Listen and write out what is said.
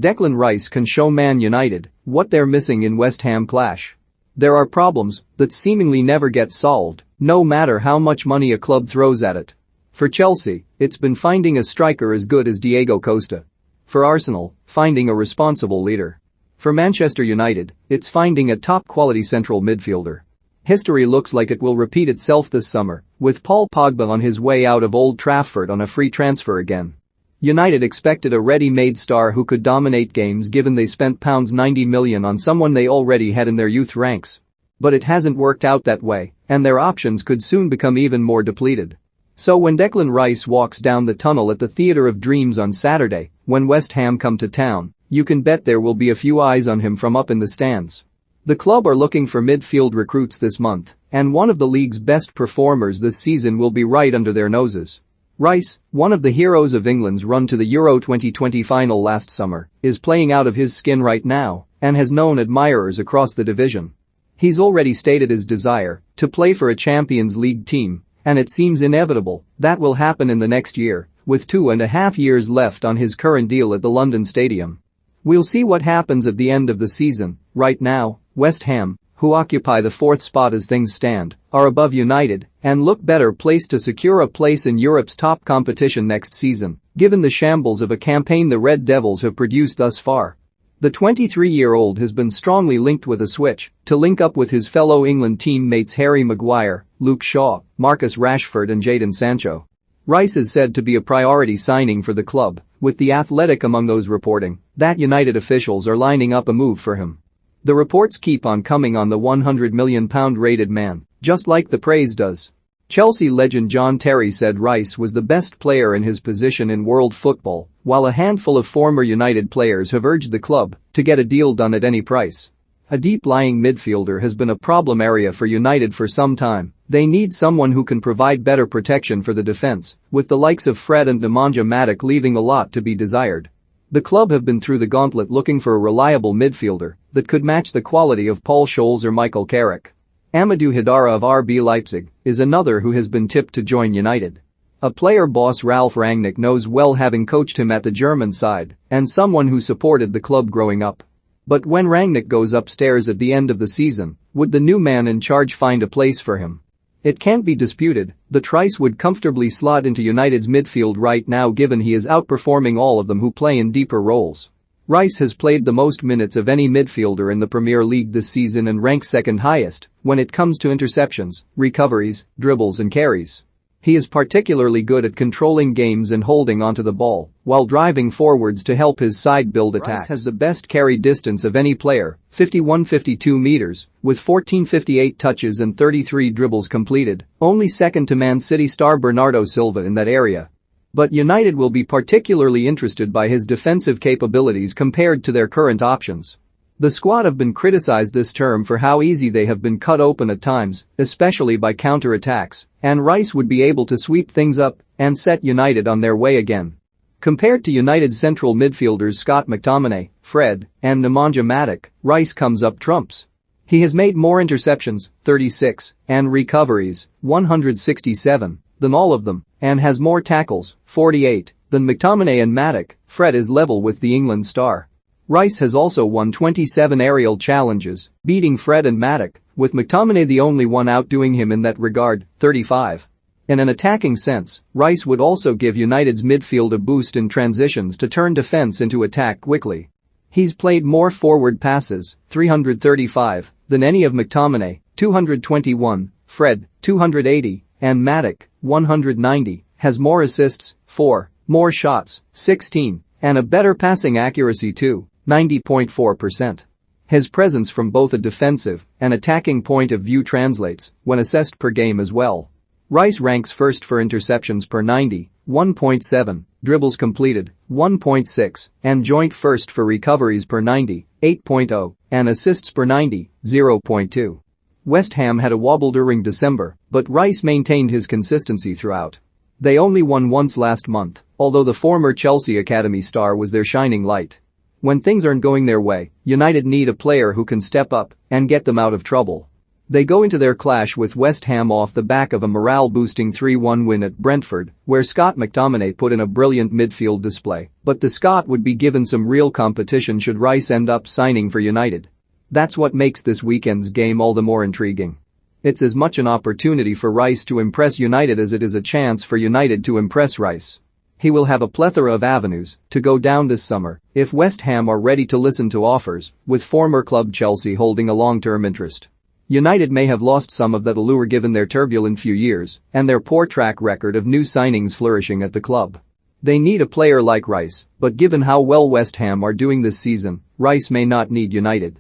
Declan Rice can show Man United what they're missing in West Ham clash. There are problems that seemingly never get solved, no matter how much money a club throws at it. For Chelsea, it's been finding a striker as good as Diego Costa. For Arsenal, finding a responsible leader. For Manchester United, it's finding a top-quality central midfielder. History looks like it will repeat itself this summer, with Paul Pogba on his way out of Old Trafford on a free transfer again. United expected a ready-made star who could dominate games given they spent £90 million on someone they already had in their youth ranks. But it hasn't worked out that way, and their options could soon become even more depleted. So when Declan Rice walks down the tunnel at the Theatre of Dreams on Saturday, when West Ham come to town, you can bet there will be a few eyes on him from up in the stands. The club are looking for midfield recruits this month, and one of the league's best performers this season will be right under their noses. Rice, one of the heroes of England's run to the Euro 2020 final last summer, is playing out of his skin right now and has known admirers across the division. He's already stated his desire to play for a Champions League team, and it seems inevitable that will happen in the next year, with 2.5 years left on his current deal at the London Stadium. We'll see what happens at the end of the season. Right now, West Ham, who occupy the 4th spot as things stand, are above United and look better placed to secure a place in Europe's top competition next season, given the shambles of a campaign the Red Devils have produced thus far. The 23-year-old has been strongly linked with a switch to link up with his fellow England teammates Harry Maguire, Luke Shaw, Marcus Rashford and Jadon Sancho. Rice is said to be a priority signing for the club, with The Athletic among those reporting that United officials are lining up a move for him. The reports keep on coming on the £100 million rated man, just like the praise does. Chelsea legend John Terry said Rice was the best player in his position in world football, while a handful of former United players have urged the club to get a deal done at any price. A deep-lying midfielder has been a problem area for United for some time. They need someone who can provide better protection for the defense, with the likes of Fred and Nemanja Matic leaving a lot to be desired. The club have been through the gauntlet looking for a reliable midfielder that could match the quality of Paul Scholes or Michael Carrick. Amadou Haidara of RB Leipzig is another who has been tipped to join United. A player boss Ralf Rangnick knows well, having coached him at the German side, and someone who supported the club growing up. But when Rangnick goes upstairs at the end of the season, would the new man in charge find a place for him? It can't be disputed that Rice would comfortably slot into United's midfield right now, given he is outperforming all of them who play in deeper roles. Rice has played the most minutes of any midfielder in the Premier League this season and ranks second highest when it comes to interceptions, recoveries, dribbles and carries. He is particularly good at controlling games and holding onto the ball while driving forwards to help his side build attacks. Rice has the best carry distance of any player, 51.52 meters, with 14.58 touches and 33 dribbles completed, only second to Man City star Bernardo Silva in that area. But United will be particularly interested by his defensive capabilities compared to their current options. The squad have been criticized this term for how easy they have been cut open at times, especially by counter-attacks, and Rice would be able to sweep things up and set United on their way again. Compared to United's central midfielders Scott McTominay, Fred, and Nemanja Matic, Rice comes up trumps. He has made more interceptions, 36, and recoveries, 167, than all of them, and has more tackles, 48, than McTominay and Matic. Fred is level with the England star. Rice has also won 27 aerial challenges, beating Fred and Matic, with McTominay the only one outdoing him in that regard, 35. In an attacking sense, Rice would also give United's midfield a boost in transitions to turn defense into attack quickly. He's played more forward passes, 335, than any of McTominay, 221, Fred, 280, and Matic, 190, has more assists, 4, more shots, 16, and a better passing accuracy too, 90.4%. His presence from both a defensive and attacking point of view translates when assessed per game as well. Rice ranks first for interceptions per 90, 1.7, dribbles completed, 1.6, and joint first for recoveries per 90, 8.0, and assists per 90, 0.2. West Ham had a wobble during December, but Rice maintained his consistency throughout. They only won once last month, although the former Chelsea Academy star was their shining light. When things aren't going their way, United need a player who can step up and get them out of trouble. They go into their clash with West Ham off the back of a morale-boosting 3-1 win at Brentford, where Scott McTominay put in a brilliant midfield display, but the Scot would be given some real competition should Rice end up signing for United. That's what makes this weekend's game all the more intriguing. It's as much an opportunity for Rice to impress United as it is a chance for United to impress Rice. He will have a plethora of avenues to go down this summer if West Ham are ready to listen to offers, with former club Chelsea holding a long-term interest. United may have lost some of that allure given their turbulent few years and their poor track record of new signings flourishing at the club. They need a player like Rice, but given how well West Ham are doing this season, Rice may not need United.